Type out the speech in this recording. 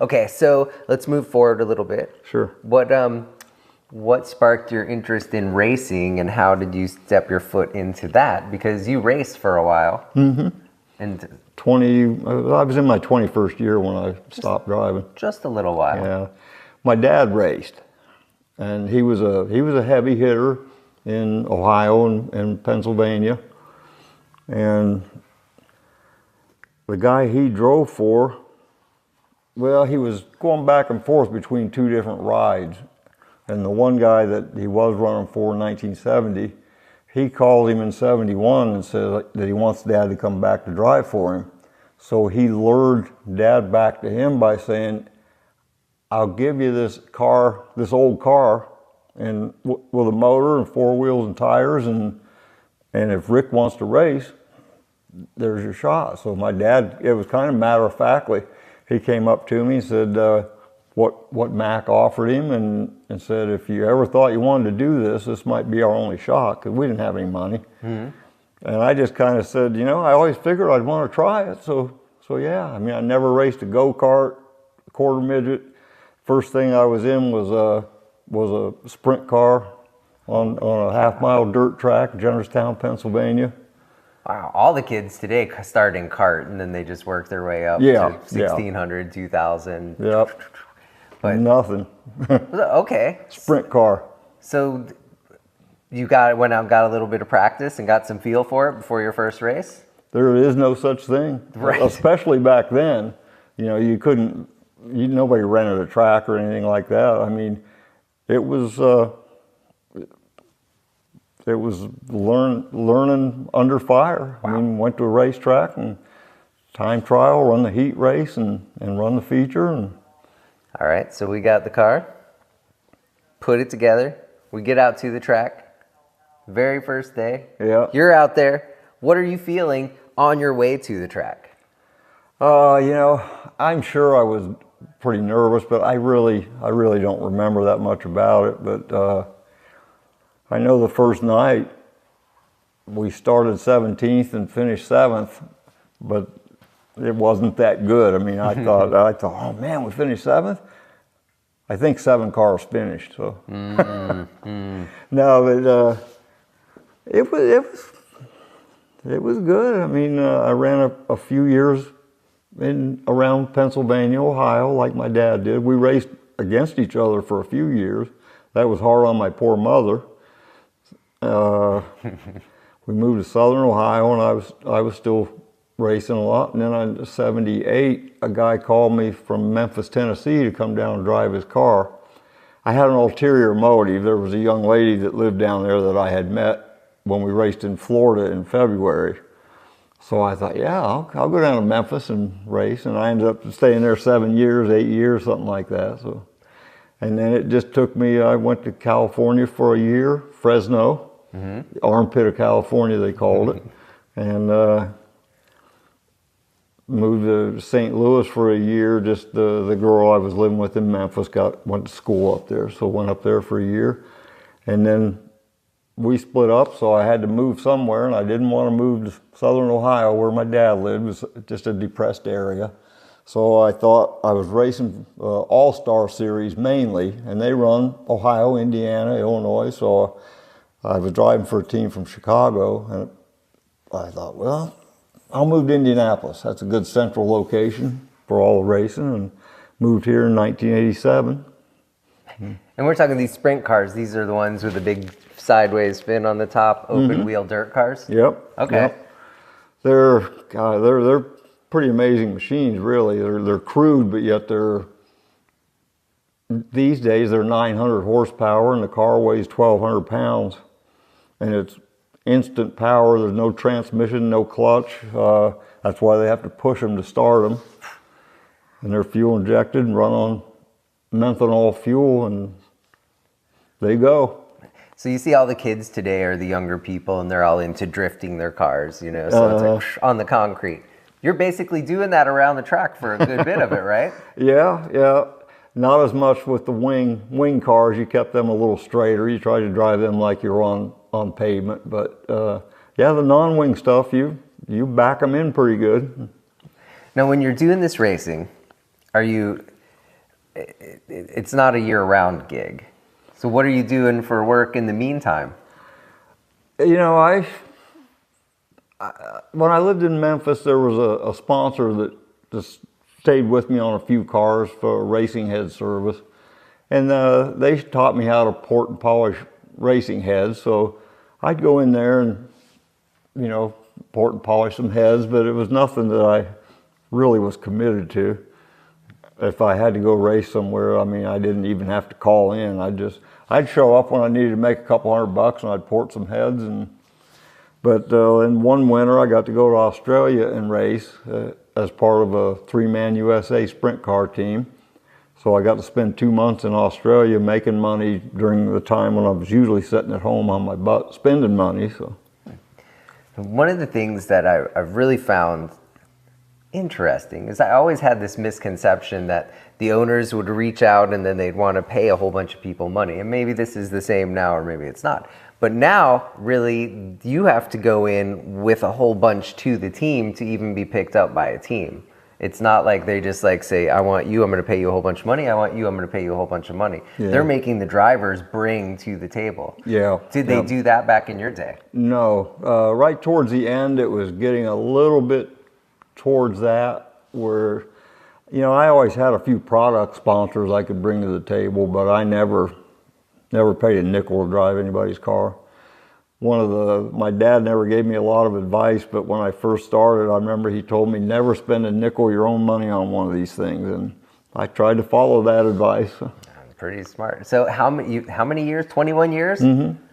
Okay, so let's move forward a little bit. Sure. What sparked your interest in racing, and how did you step your foot into that? Because you raced for a while. Mm-hmm. And I was in my 21st year when I stopped driving. just a little while. Yeah. My dad raced, and he was a heavy hitter in Ohio and Pennsylvania. And the guy he drove for, well, he was going back and forth between two different rides. And the one guy that he was running for in 1970, he called him in 71 and said that he wants Dad to come back to drive for him. So he lured Dad back to him by saying, I'll give you this car, this old car, and with a motor and four wheels and tires, and if Rick wants to race, there's your shot. So my dad, it was kind of matter-of-factly, he came up to me and said what Mac offered him, and said, if you ever thought you wanted to do this, this might be our only shot, because we didn't have any money. Mm-hmm. And I just kind of said, you know, I always figured I'd want to try it, so yeah. I mean, I never raced a go-kart, quarter midget. First thing I was in was a sprint car on a half-mile dirt track, Jennerstown, Pennsylvania. Wow, all the kids today start in kart, and then they just work their way up to 1600, 2000. Yep. But nothing. Okay. Sprint car. So you went out and got a little bit of practice and got some feel for it before your first race? There is no such thing. Right. Especially back then. You know, nobody rented a track or anything like that. I mean, it was learning under fire. Wow. I mean, went to a racetrack and time trial, run the heat race and run the feature. And all right, so we got the car, put it together, we get out to the track, very first day. Yeah. You're out there. What are you feeling on your way to the track? You know, I'm sure I was pretty nervous, but I really don't remember that much about it. But I know the first night we started 17th and finished 7th, but it wasn't that good. I mean, I thought, oh man, we finished 7th. I think 7 cars finished. So no, but it was good. I mean, I ran a few years around Pennsylvania, Ohio, like my dad did. We raced against each other for a few years. That was hard on my poor mother. We moved to Southern Ohio, and I was still racing a lot. And then in '78, a guy called me from Memphis, Tennessee, to come down and drive his car. I had an ulterior motive. There was a young lady that lived down there that I had met when we raced in Florida in February. So I thought, yeah, I'll go down to Memphis and race. And I ended up staying there 7 years, 8 years, something like that. So, and then it just took me, I went to California for a year, Fresno, the armpit of California, they called it. And moved to St. Louis for a year. Just the girl I was living with in Memphis went to school up there. So went up there for a year. And then we split up, so I had to move somewhere, and I didn't want to move to Southern Ohio where my dad lived. It was just a depressed area. So I thought, I was racing All-Star Series mainly, and they run Ohio, Indiana, Illinois. So I was driving for a team from Chicago, and I thought, well, I'll move to Indianapolis. That's a good central location for all the racing, and moved here in 1987. And we're talking these sprint cars. These are the ones with the big sideways fin on the top, open wheel dirt cars? Yep. Okay. Yep. They're pretty amazing machines, really. They're crude, but yet these days they're 900 horsepower, and the car weighs 1,200 pounds. And it's instant power. There's no transmission, no clutch. That's why they have to push them to start them. And they're fuel injected and run on methanol fuel, and they go. So you see all the kids today are the younger people, and they're all into drifting their cars, you know, so it's like on the concrete. You're basically doing that around the track for a good bit of it, right? Yeah. Not as much with the wing cars. You kept them a little straighter. You tried to drive them like you're on pavement. But yeah, the non-wing stuff, you back them in pretty good. Now, when you're doing this racing, are you it's not a year-round gig. So what are you doing for work in the meantime? You know, when I lived in Memphis, there was a sponsor that just stayed with me on a few cars for racing head service. And they taught me how to port and polish racing heads. So I'd go in there and, you know, port and polish some heads, but it was nothing that I really was committed to. If I had to go race somewhere, I mean, I didn't even have to call in. I'd show up when I needed to make a couple $100 and I'd port some heads. But in one winter, I got to go to Australia and race as part of a 3-man USA sprint car team. So I got to spend 2 months in Australia making money during the time when I was usually sitting at home on my butt spending money. So one of the things that I've really found interesting is I always had this misconception that the owners would reach out and then they'd want to pay a whole bunch of people money. And maybe this is the same now, or maybe it's not. But now, really, you have to go in with a whole bunch to the team to even be picked up by a team. It's not like they just like say, I want you, I'm going to pay you a whole bunch of money. I want you, I'm going to pay you a whole bunch of money. Yeah. They're making the drivers bring to the table. Yeah. Did they do that back in your day? No. Right towards the end, it was getting a little bit towards that where, you know, I always had a few product sponsors I could bring to the table, but I never paid a nickel to drive anybody's car. My dad never gave me a lot of advice, but when I first started, I remember he told me, never spend a nickel of your own money on one of these things. And I tried to follow that advice. Pretty smart. So how many years? 21 years? Mm-hmm.